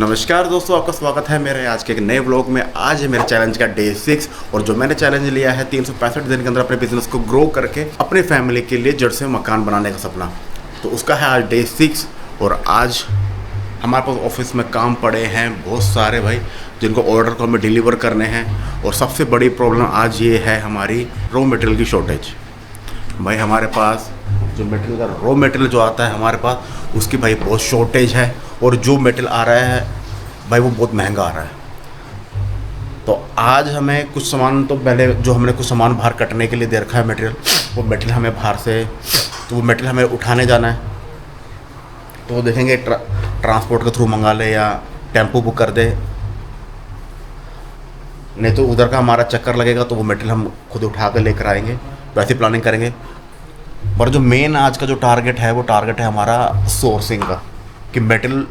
नमस्कार दोस्तों, आपका स्वागत है मेरे आज के एक नए व्लॉग में। आज है मेरे चैलेंज का डे 6 और जो मैंने चैलेंज लिया है 365 दिन के अंदर अपने बिजनेस को ग्रो करके अपनी फैमिली के लिए जड़ से मकान बनाने का सपना। तो उसका है आज डे 6 और आज हमारे पास ऑफिस में काम पड़े हैं बहुत सारे भाई, जिनको ऑर्डर को हमें डिलीवर करने हैं। और सबसे बड़ी प्रॉब्लम आज ये है हमारी रॉ मटेरियल की शॉर्टेज। भाई हमारे पास जो मटेरियल का रॉ मटेरियल जो आता है हमारे पास, उसकी भाई बहुत शॉर्टेज है। और जो मटेरियल आ रहा है भाई वो बहुत महंगा आ रहा है। तो आज हमें कुछ सामान, तो पहले जो हमने कुछ सामान बाहर कटने के लिए दे रखा है मटेरियल, वो मटेरियल हमें बाहर से, तो वो मटेरियल हमें उठाने जाना है। तो वो देखेंगे ट्रांसपोर्ट के थ्रू मंगा ले या टेम्पो बुक कर दे, नहीं तो उधर का हमारा चक्कर लगेगा। तो वो मटेरियल हम खुद उठा कर लेकर आएंगे, वैसी प्लानिंग करेंगे। पर जो मेन आज का जो टारगेट है वो टारगेट है हमारा सोर्सिंग का, कि मेटल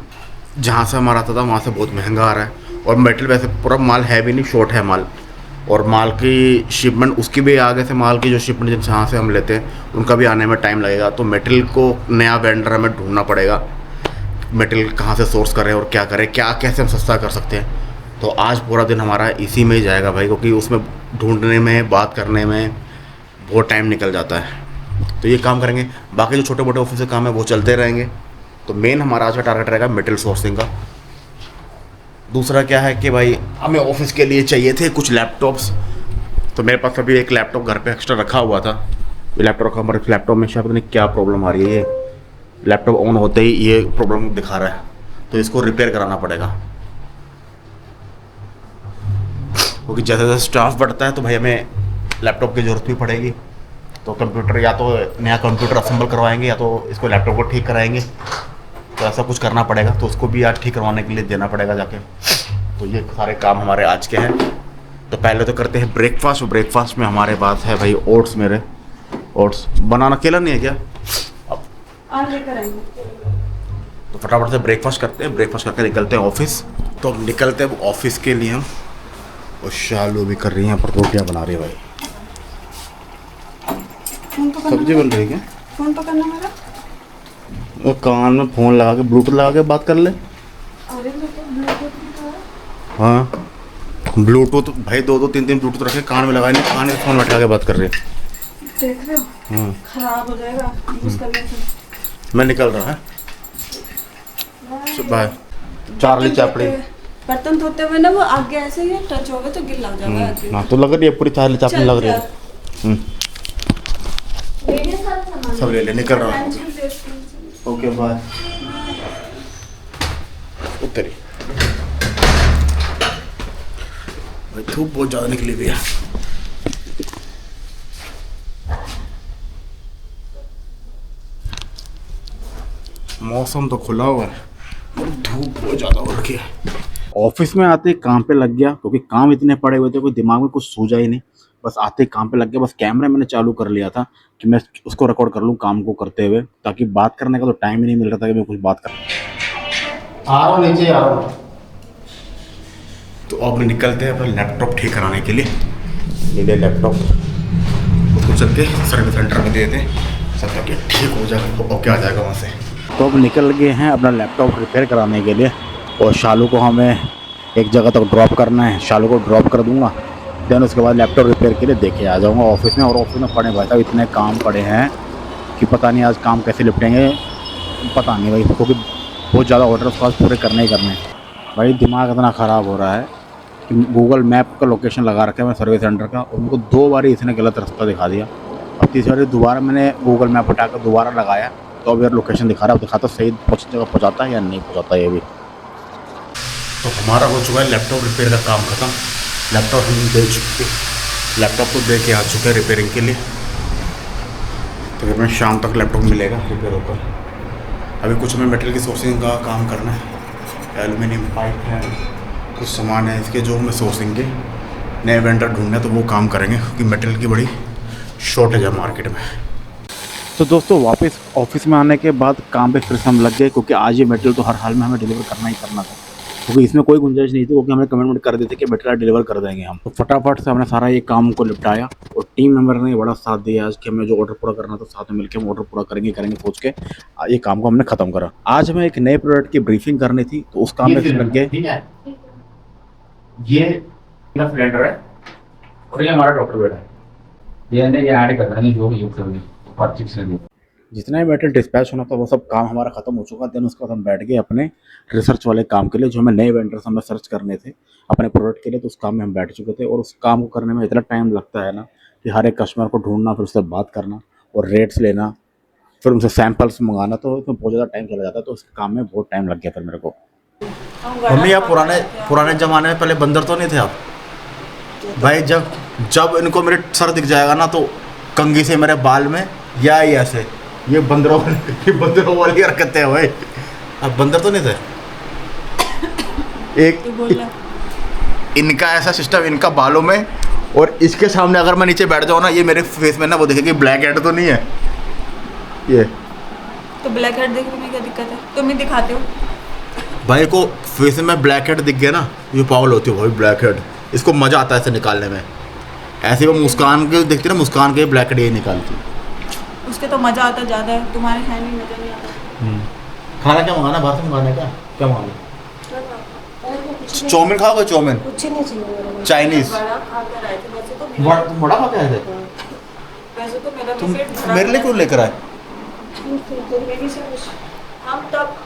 जहाँ से हमारा आता था वहाँ से बहुत महंगा आ रहा है। और मेटल वैसे पूरा माल है भी नहीं, शॉर्ट है माल। और माल की शिपमेंट उसकी भी आगे से, माल की जो शिपमेंट जहाँ से हम लेते हैं उनका भी आने में टाइम लगेगा। तो मेटल को नया वेंडर हमें ढूंढना पड़ेगा, मेटल कहाँ से सोर्स करें और क्या करें, क्या कैसे हम सस्ता कर सकते हैं। तो आज पूरा दिन हमारा इसी में ही जाएगा भाई, क्योंकि उसमें ढूंढने में, बात करने में बहुत टाइम निकल जाता है। तो ये काम करेंगे, बाकी जो छोटे मोटे ऑफिस के काम है वो चलते रहेंगे। तो मेन हमारा आज का टारगेट रहेगा मेटल सोर्सिंग का। दूसरा क्या है कि भाई हमें ऑफिस के लिए चाहिए थे कुछ लैपटॉप्स। तो मेरे पास अभी एक लैपटॉप घर पे एक्स्ट्रा रखा हुआ था। ये लैपटॉप रखा, हमारे लैपटॉप में शायद पता नहीं क्या प्रॉब्लम आ रही है। ये लैपटॉप ऑन होते ही ये प्रॉब्लम दिखा रहा है, तो इसको रिपेयर कराना पड़ेगा। क्योंकि जैसे जैसे स्टाफ बढ़ता है तो भाई हमें लैपटॉप की ज़रूरत भी पड़ेगी। तो कंप्यूटर, या तो नया कंप्यूटर असेंबल करवाएंगे या तो इसको लैपटॉप को ठीक कराएंगे। तो ऐसा कुछ करना पड़ेगा, तो उसको भी आज ठीक करवाने के लिए देना पड़ेगा जाके। तो ये सारे काम हमारे आज के हैं। तो पहले तो करते हैं ब्रेकफास्ट। ब्रेकफास्ट में हमारे पास है भाई ओट्स। मेरे ओट्स बनाना अकेला नहीं है क्या? अब लेकर आएंगे। तो फटाफट से ब्रेकफास्ट करते हैं, ब्रेकफास्ट करके निकलते हैं ऑफिस। तो हम निकलते हैं ऑफिस के लिए हम। और शालू भी कर रही हैं, पर रोटियाँ बना रही है भाई। सब्जी बन रही है क्या? फोन पकड़ना मेरा। वो कान में फ़ोन लगा के, ब्लूटूथ लगा के बात कर ले। अरे ब्लूटूथ भी तो है। हाँ, ब्लूटूथ भाई दो तीन ब्लूटूथ रखे कान में लगाए, नहीं कान में फ़ोन बैठा के बात कर रही है। देख रहे हो, खराब हो जाएगा यूज करने से। मैं निकल रहा है बाय। चार्ली चैपड़ी बर्तन धोते हुए ना वो आगे ऐसे ही टच हो गए तो गिल लग जाएगा। हाँ, तो लग रही है पूरी चार्ली चैपड़ी लग रही है। सब ले ले, निकल रहा हूँ। Okay bye. उतरी भाई, धूप बहुत ज़्यादा निकली हुई है। मौसम तो खुला हुआ है और धूप बहुत ज़्यादा हो रखी है। ऑफिस में आते ही काम पे लग गया, क्योंकि काम इतने पड़े हुए थे, कोई दिमाग में कुछ सूझा ही नहीं। बस आते ही काम पे लग गया। बस कैमरा मैंने चालू कर लिया था कि मैं उसको रिकॉर्ड कर लूँ काम को करते हुए, ताकि बात करने का तो टाइम ही नहीं मिल रहा था कि मैं कुछ बात कर। आ रहा हूँ, नीचे आ रहा हूँ। तो अब मैं निकलते हैं अपना लैपटॉप ठीक कराने के लिए। ये ले लैपटॉप, उसको चल के सर्विस सेंटर में दे दें, सब ताकि ठीक हो जाएगा, ओके आ जाएगा वहाँ से। तो अब निकल गए हैं अपना लैपटॉप रिपेयर कराने के लिए। और शालू को हमें एक जगह तक ड्रॉप करना है। शालू को ड्रॉप कर दूंगा, देन उसके बाद लैपटॉप रिपेयर के लिए देखे आ जाऊंगा ऑफिस में। और ऑफिस में पड़े भाई साहब इतने काम पड़े हैं कि पता नहीं आज काम कैसे निपटेंगे, पता नहीं भाई, क्योंकि बहुत ज़्यादा ऑर्डर उसके पास पूरे करने ही करने। भाई दिमाग इतना ख़राब हो रहा है कि गूगल मैप का लोकेशन लगा रखा है मैं सर्विस सेंटर का, और उनको 2 बार इसने गलत रास्ता दिखा दिया। अब तीसरी बार दोबारा मैंने गूगल मैप हटा कर दोबारा लगाया, तो अब यार लोकेशन दिखा रहा है, दिखाता सही जगह पहुँचाता है या नहीं पहुँचाता ये भी। तो हमारा हो चुका है लैपटॉप रिपेयर का काम ख़त्म। लैपटॉप हम दे चुके, लैपटॉप को दे के आ चुके हैं रिपेयरिंग के लिए। तो तकरीबन शाम तक लैपटॉप मिलेगा रिपेयर होकर। अभी कुछ हमें मटेरियल की सोर्सिंग का काम करना है। एलुमिनियम पाइप है, कुछ सामान है इसके जो हमें सोर्सिंग के नए वेंडर ढूंढने हैं, तो वो काम करेंगे, क्योंकि मटेरियल की बड़ी शॉर्टेज है मार्केट में। तो दोस्तों वापस ऑफिस में आने के बाद काम पे फिर से हम लग गए, क्योंकि आज ये मटेरियल तो हर हाल में हमें डिलीवर करना ही करना था। क्योंकि इसमें कोई गुंजाइश नहीं थी, क्योंकि हमें कमेंट कर देते कि बेटा डिलीवर कर देंगे हम। तो फटाफट से हमने सारा ये काम को निपटाया और टीम मेंबर ने बड़ा साथ दिया आज कि हमें जो ऑर्डर पूरा करना था साथ में मिलकर हम ऑर्डर पूरा करेंगे सोच के ये काम को हमने खत्म करा। आज हमें एक नए प्रोडक्ट की ब्रीफिंग करनी थी, तो उस काम में लग गए। ठीक है, ये सिलेंडर है और ये हमारा डॉक्टर बेड है, ये ऐड कर रहा है जो भी यूज करेंगे। जितना ही मेटेरियल डिस्पैच होना था वो सब काम हमारा खत्म हो चुका। देन उसके बाद हम बैठ गए अपने रिसर्च वाले काम के लिए, जो हमें नए वेंडर्स हमें सर्च करने थे अपने प्रोडक्ट के लिए। तो उस काम में हम बैठ चुके थे और उस काम को करने में इतना टाइम लगता है ना कि हर एक कस्टमर को ढूंढना, फिर उससे बात करना और रेट्स लेना, फिर उनसे सैंपल्स मंगाना, तो उसमें बहुत ज़्यादा टाइम चला जाता है। तो उस काम में बहुत टाइम लग गया फिर मेरे को। मम्मी आप पुराने ज़माने में पहले बंदर तो नहीं थे आप भाई? जब इनको मेरे सर दिख जाएगा ना तो कंघी से मेरे बाल में या ऐसे ये बंदरों वाली हरकतें हैं भाई। अब बंदर तो नहीं थे। एक इनका ऐसा सिस्टम, इनका बालों में, और इसके सामने अगर मैं नीचे बैठ जाऊँ ना, ये मेरे फेस में ना वो देखेगी ब्लैक हेड तो नहीं है ये। तो ब्लैक हेड देखने में क्या दिक्कत है? तुम ही दिखाते हो भाई को फेस में ब्लैक हेड दिख गया ना, ये पागल होती है भाई ब्लैक हेड। इसको मज़ा आता है इसे निकालने में। ऐसे वो मुस्कान के देखती है ना, मुस्कान के ब्लैक हेड ये निकालती है। उसके तो मज़ा आता ज़्यादा है, तुम्हारे खाने में मज़ा नहीं आता। खाना क्या मंगाना? बाहर से मंगाने का क्या मंगाना? चाउमीन खाओगे? चाउमीन कुछ नहीं चाहिए। चाइनीज बड़ा खा कर आए थे वैसे तो तुम बड़ा खा के आए थे? वैसे तो मेरा तुम पेट भरा मेरे लिए क्यों लेकर आए? हम तब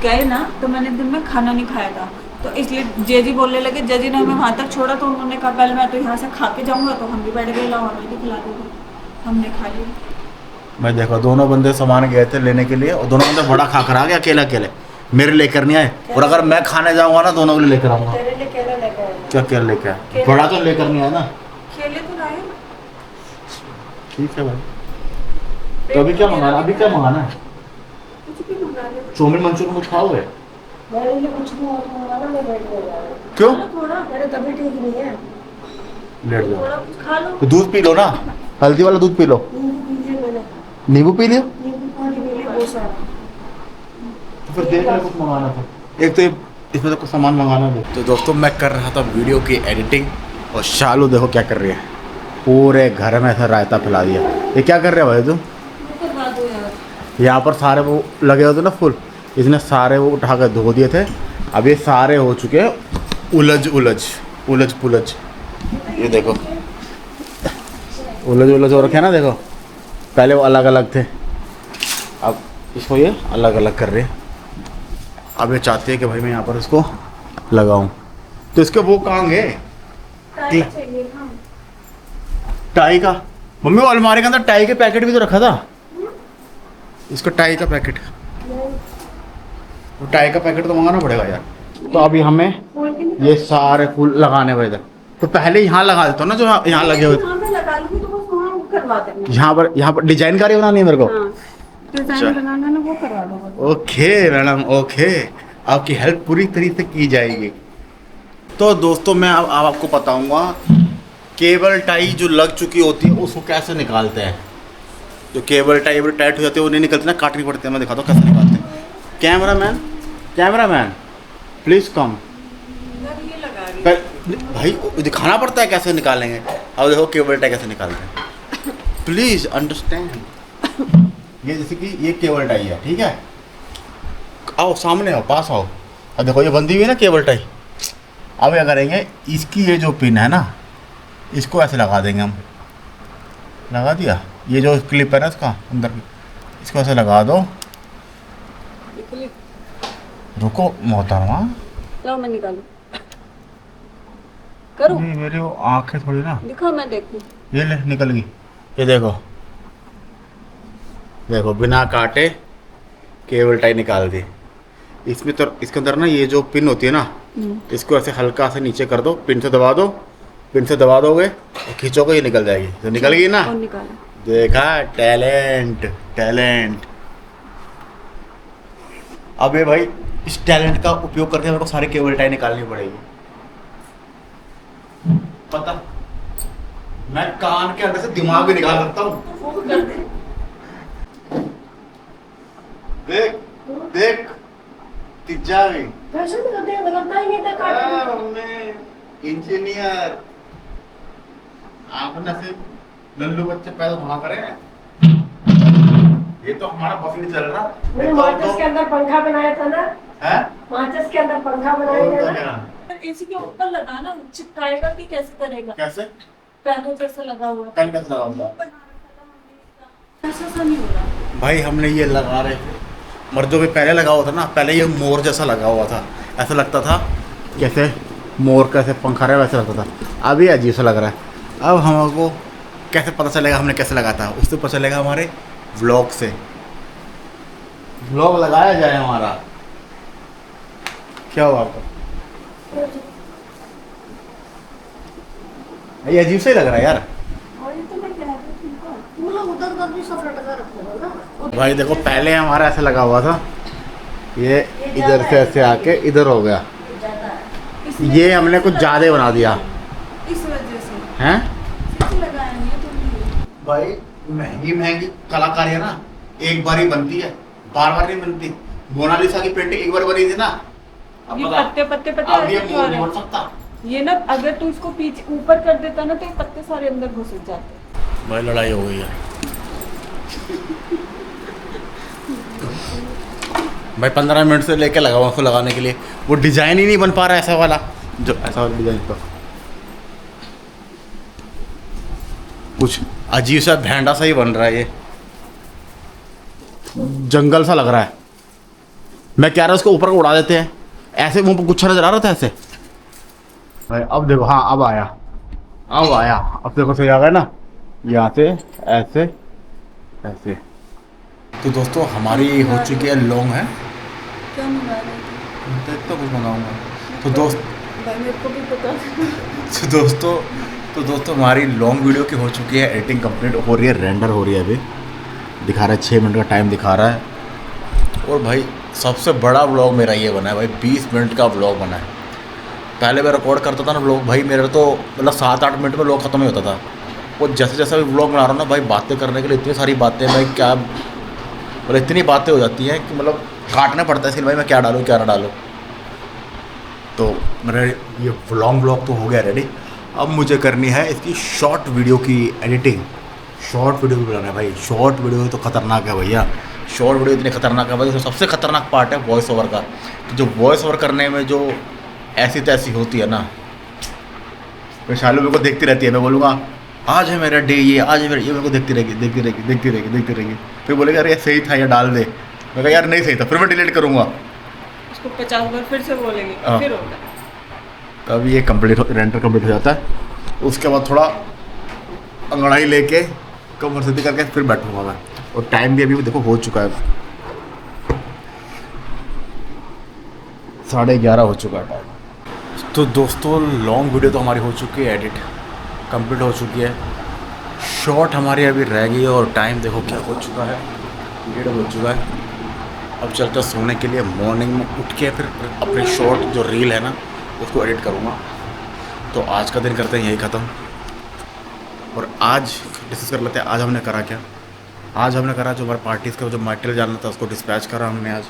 गए ना तो मैंने दिन में खाना नहीं खाया था, तो इसलिए जेजी बोलने लगे। जेजी ने हमें वहाँ तक छोड़ा तो उन्होंने कहा पहले मैं तो यहाँ से खा के जाऊँगा, तो हम भी बैठ गए, लाओ हमें भी खिला दोगे। हमने खा लिया। मैं देखो दोनों बंदे सामान गए थे लेने के लिए और दोनों बंदे बड़ा खा कर आ गए अकेले अकेले, मेरे लेकर नहीं आए। और अगर मैं खाने जाऊँगा ना दोनों के लिए लेकर आऊँगा। तेरे लिए केला लेकर आया। क्या केला लेकर आए? बड़ा तो लेकर नहीं आया ना। खेले तो लाए। ठीक है भाई, तो अभी क्या मंगाना? अभी क्या मंगाना है? कुछ भी मंगा ले। चाउमीन मंचूरियन कुछ खाओगे? मेरे लिए कुछ नहीं और मंगाना, मैं बैठ गया। क्यों? थोड़ा मेरे तबीयत ठीक नहीं है। लेट जाओ। थोड़ा कुछ खा लो। तो दूध पी लो ना, हल्दी वाला दूध पी लो। नींबू पीजिए मैंने। नींबू पी लियो। नींबू पानी पी लिया बहुत सारा। तो फिर देख रहे कुछ मंगाना था। एक तो इसमें तो कुछ सामान मंगाना था। तो दोस्तों मैं कर रहा था वीडियो की एडिटिंग और शालू देखो क्या कर रही है, पूरे घर में ऐसा रायता फैला दिया। ये क्या कर रहे हो भाई तुम? करवा दो यार। यहाँ पर सारे वो लगे होते ना फूल, इसने सारे वो उठा कर धो दिए थे। अब ये सारे हो चुके हैं उलझ पुलझ। ये देखो उलझ हो रखे हैं ना, देखो पहले वो अलग अलग थे, अब इसको ये अलग अलग कर रहे हैं। अब ये चाहती है कि भाई मैं यहाँ पर इसको लगाऊं, तो इसके वो कहाँ गए? टाई चाहिए हाँ। टाई का? मम्मी वो अलमारी के अंदर टाई के पैकेट भी तो रखा था। इसका टाई का पैकेट, वो टाई का पैकेट तो मंगाना पड़ेगा यार। तो अभी हमें ये सारे फूल लगाने हुए थे, तो पहले यहाँ लगा देता हूँ ना जो यहाँ लगे हुए थे। यहाँ पे लगा लूंगी तो बस वहाँ वो करवा देना। यहाँ पर डिजाइन कारी बनानी है मेरे को। हाँ, डिजाइन बनाना ना वो करवा दो। ओके मैडम ओके, आपकी हेल्प पूरी तरीके से की जाएगी। तो दोस्तों मैं अब आपको बताऊंगा केबल टाई जो लग चुकी होती है उसको कैसे निकालते हैं। जो केबल टाई टाइट हो जाती है वो नहीं निकलती ना, काटनी पड़ती है। मैं दिखाता हूँ कैसे निकालते हैं। कैमरामैन प्लीज़ कम। ये लगा रही भाई दिखाना पड़ता है कैसे निकालेंगे। अब देखो केबल टाई कैसे निकालते हैं, प्लीज़ अंडरस्टैंड। ये जैसे कि ये केबल टाई है, ठीक है। आओ सामने आओ, पास आओ। अब देखो ये बंधी हुई है ना केबल टाई। अब क्या करेंगे, इसकी ये जो पिन है ना इसको ऐसे लगा देंगे हम। लगा दिया, ये जो क्लिप है ना इसका अंदर की, इसको ऐसे लगा दो। रुको मोहतरमा, लो मैं निकालूं। करूं? ये मेरी वो आँखें थोड़ी ना, दिखा मैं देखूं। ये ले निकल गई। ये देखो देखो बिना काटे केबल टाई निकाल दी। इसमें तो इसके अंदर ना ये जो पिन होती है ना, इसको ऐसे हल्का से नीचे कर दो, पिन से दबा दो। पिन से दबा दोगे और खींचोगे ये निकल जाएगी। तो निकल गई ना, और निकालो। देखा टैलेंट। अब ये भाई इस टैलेंट का उपयोग करके मेरे को सारे केबल टाई निकालनी पड़ेगी। पता मैं कान के अंदर से दिमाग भी निकाल सकता हूँ। वो कर दे। देख तीजा भी फैशन में करते हैं लगता ही नहीं था काट इंजीनियर आपने सिर्फ लल्लू बच्चे पैदा वहां करे हैं। ये तो हमारा बस नहीं चल रहा। मैंने माचिस के अंदर पंखा बनाया था ना, है माचिस के अंदर पंखा बनाया था ना। एसी के ऊपर लगाना, चिपकाएगा कि कैसे करेगा? कैसे पैनल जैसा लगा हुआ है। कल कैसे लगा होगा ऐसा सा नहीं हो रहा। भाई हमने ये लगा रहे थे मर्दों पे पहले लगा हुआ था ना, पहले ये मोर जैसा लगा हुआ था, ऐसा लगता था कैसे मोर कैसे पंखा रहा है वैसे लगता था। अभी अजीब सा लग रहा है। अब हमको कैसे पता चलेगा हमने कैसे लगा था? उससे पता चलेगा हमारे व्लॉग से। व्लॉग लगाया जाए हमारा। क्या हुआ आपको? ये अजीब सा ही लग रहा है यार। और ये तो मैं कह रही थी तुमको। पूरा उधर उधर भी सब लटका रखते हो ना। भाई देखो पहले हमारा ऐसे लगा हुआ था, ये इधर से ऐसे आके इधर हो गया। इसमें ये हमने कुछ ज़्यादा बना दिया इस वजह से हैं सिर्फ लगाया नहीं है तुमने। भाई। महंगी महंगी कलाकारी है ना, एक बार ही बनती है, बार बार नहीं बनती। मोनालिसा की पेंटिंग एक बार बनी थी ना। अब ये बता, पत्ते पत्ते पत्ते अब ये ऐसे क्यों मोर आ रहे नहीं हैं? बन सकता। ये ना अगर तू इसको पीछे ऊपर कर देता ना तो ये पत्ते सारे अंदर घुस जाते। भाई लड़ाई हो गई है। भाई 15 मिनट से लेके लगा हुआ उसको लगाने के लिए, वो डिजाइन ही नहीं बन पा रहा है ऐसा वाला, जो ऐसा वाला डिजाइन का कुछ अजीब सा भेंडा सा ही बन रहा है। ये जंगल सा लग रहा है। मैं कह रहा हूँ उसको ऊपर को उड़ा देते हैं। ऐसे मुंह पर गुच्छा नजर आ रहा था ऐसे। भाई अब देखो, हाँ अब आया, अब आया, अब देखो सही आ गया ना, यहाँ से ऐसे ऐसे। तो दोस्तों हमारी हो चुकी है लॉन्ग है क्या मंगा रहे थे? तो इतना कुछ मंगाऊंगा। तो भाई मेरे को भी पता था। तो दोस्तों हमारी लॉन्ग वीडियो की हो चुकी है, एडिटिंग कंप्लीट हो रही है, रेंडर हो रही है। अभी दिखा रहा है 6 मिनट का टाइम दिखा रहा है। और भाई सबसे बड़ा व्लॉग मेरा ये बना है भाई, 20 मिनट का व्लॉग बना है। पहले मैं रिकॉर्ड करता था ना व्लॉग, भाई मेरा तो मतलब 7-8 मिनट में व्लॉग ख़त्म ही होता था। और जैसे जैसा भी व्लॉग बना रहा हूँ ना भाई, बातें करने के लिए इतनी सारी बातें, भाई क्या मतलब इतनी बातें हो जाती हैं कि मतलब काटना पड़ता है इसलिए भाई मैं क्या डालूँ क्या ना डालूँ। तो मेरा ये लॉन्ग व्लॉग तो हो गया रेडी। अब मुझे करनी है इसकी शॉर्ट वीडियो की एडिटिंग। शॉर्ट वीडियो भी बनाना है भाई। शॉर्ट वीडियो तो खतरनाक है भैया, शॉर्ट वीडियो इतनी खतरनाक है भाई। तो सबसे खतरनाक पार्ट है वॉइस ओवर का। तो जो वॉइस ओवर करने में जो ऐसी तैसी होती है ना, तो शालू मेरे को देखती रहती है। मैं बोलूँगा आज है मेरा डे, ये आज है मेरा, ये मेरे को देखती रहेगी। फिर बोलेगा अरे सही था या डाल दे। मैं कहा यार नहीं सही था, फिर मैं डिलीट करूँगा। उसको 50 बार फिर से बोलेंगे हाँ। फिर होगा। तब ये रेंडर कंप्लीट हो जाता है। उसके बाद थोड़ा अंगड़ाई लेके कमर सीधी करके फिर बैठूंगा मैं। और टाइम भी अभी देखो हो चुका है, 11:30 हो चुका है टाइम। तो दोस्तों लॉन्ग वीडियो तो हमारी हो चुकी है, एडिट कंप्लीट हो चुकी है। शॉर्ट हमारी अभी रह गई है और टाइम देखो क्या हो चुका है, 1:30 हो चुका है। अब चलते सोने के लिए। मॉर्निंग में उठ के फिर अपनी शॉर्ट जो रील है ना उसको एडिट करूँगा। तो आज का दिन करते हैं यही ख़त्म। और आज डिस्कस कर लेते हैं आज हमने करा क्या। आज हमने करा जो हमारे पार्टीज़ का जो मटेरियल जानना था उसको डिस्पैच करा हमने आज।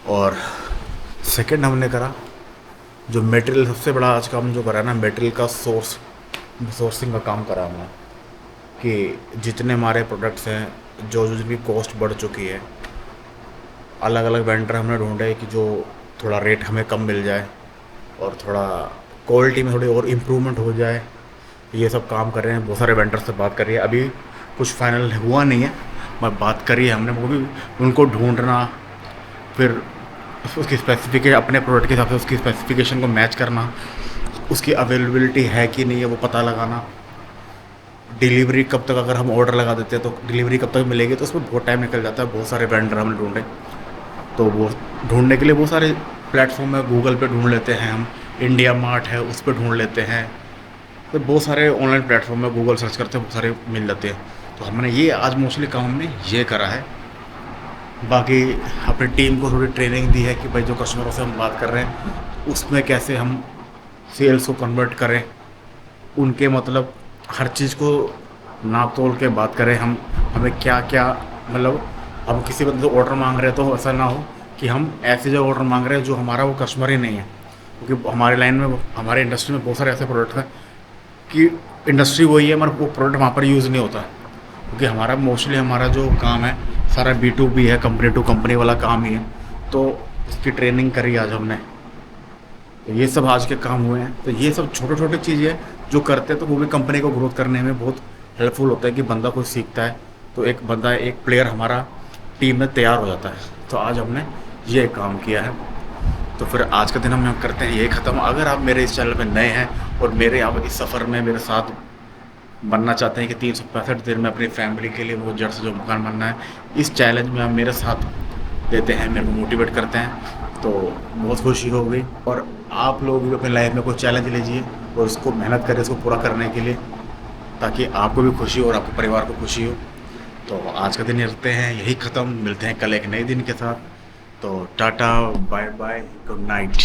और सेकंड हमने करा जो मटेरियल, सबसे बड़ा आज काम जो करा है ना, मटेरियल का सोर्सिंग का काम करा हमने। कि जितने हमारे प्रोडक्ट्स हैं, जो जिनकी कॉस्ट बढ़ चुकी है, अलग अलग वेंडर हमने ढूंढे कि जो थोड़ा रेट हमें कम मिल जाए और थोड़ा क्वालिटी में थोड़ी और इम्प्रूवमेंट हो जाए। ये सब काम कर रहे हैं, बहुत सारे वेंडर से बात कर रही है। अभी कुछ फाइनल हुआ नहीं है, मैं बात करी है हमने, वो भी उनको ढूंढना, फिर उसकी स्पेसिफिकेशन अपने प्रोडक्ट के हिसाब से उसकी स्पेसिफिकेशन को मैच करना, उसकी अवेलेबिलिटी है कि नहीं है वो पता लगाना, डिलीवरी कब तक, अगर हम ऑर्डर लगा देते हैं तो डिलीवरी कब तक मिलेगी। तो उसमें बहुत टाइम निकल जाता है। बहुत सारे वेंडर हमने ढूंढे, तो वो ढूंढने के लिए बहुत सारे प्लेटफॉर्म है। गूगल पे ढूंढ लेते हैं हम, इंडिया मार्ट है उस पर ढूंढ लेते हैं। तो बहुत सारे ऑनलाइन प्लेटफॉर्म में गूगल सर्च करते हैं, बहुत सारे मिल जाते हैं। तो हमने ये आज मोस्टली काम हमने ये करा है। बाकी अपनी टीम को थोड़ी ट्रेनिंग दी है कि भाई जो कस्टमरों से हम बात कर रहे हैं उसमें कैसे हम सेल्स को कन्वर्ट करें, उनके मतलब हर चीज़ को नाप तोल के बात करें। हमें क्या क्या मतलब, हम किसी बंदे से ऑर्डर मांग रहे हैं तो ऐसा ना हो कि हम ऐसे जो ऑर्डर मांग रहे हैं जो हमारा वो कस्टमर ही नहीं है, क्योंकि हमारे लाइन में हमारे इंडस्ट्री में बहुत सारे ऐसे प्रोडक्ट हैं कि इंडस्ट्री वही है मगर वो प्रोडक्ट वहाँ पर यूज़ नहीं होता, क्योंकि हमारा मोस्टली हमारा जो काम है सारा B2B है, कंपनी टू कंपनी वाला काम ही है। तो इसकी ट्रेनिंग करी आज हमने, तो ये सब आज के काम हुए हैं। तो ये सब छोटे छोटे चीज़ें जो करते हैं तो वो भी कंपनी को ग्रोथ करने में बहुत हेल्पफुल होता है कि बंदा कुछ सीखता है तो एक बंदा, एक प्लेयर हमारा टीम में तैयार हो जाता है। तो आज हमने ये काम किया है। तो फिर आज का दिन हम करते हैं यही ख़त्म। अगर आप मेरे इस चैनल पे नए हैं और मेरे आप इस सफ़र में मेरे साथ बनना चाहते हैं कि 365 दिन में अपनी फैमिली के लिए वो जड़ से जो मकान बनना है, इस चैलेंज में आप मेरे साथ देते हैं, मेरे को मोटिवेट करते हैं, तो बहुत खुशी होगी। और आप लोग भी अपनी लाइफ में कोई चैलेंज लीजिए और उसको मेहनत करें इसको पूरा करने के लिए, ताकि आपको भी खुशी हो और आपके परिवार को खुशी हो। तो आज का दिन रखते हैं यही ख़त्म, मिलते हैं कल एक नए दिन के साथ। तो tata, bye bye, good night.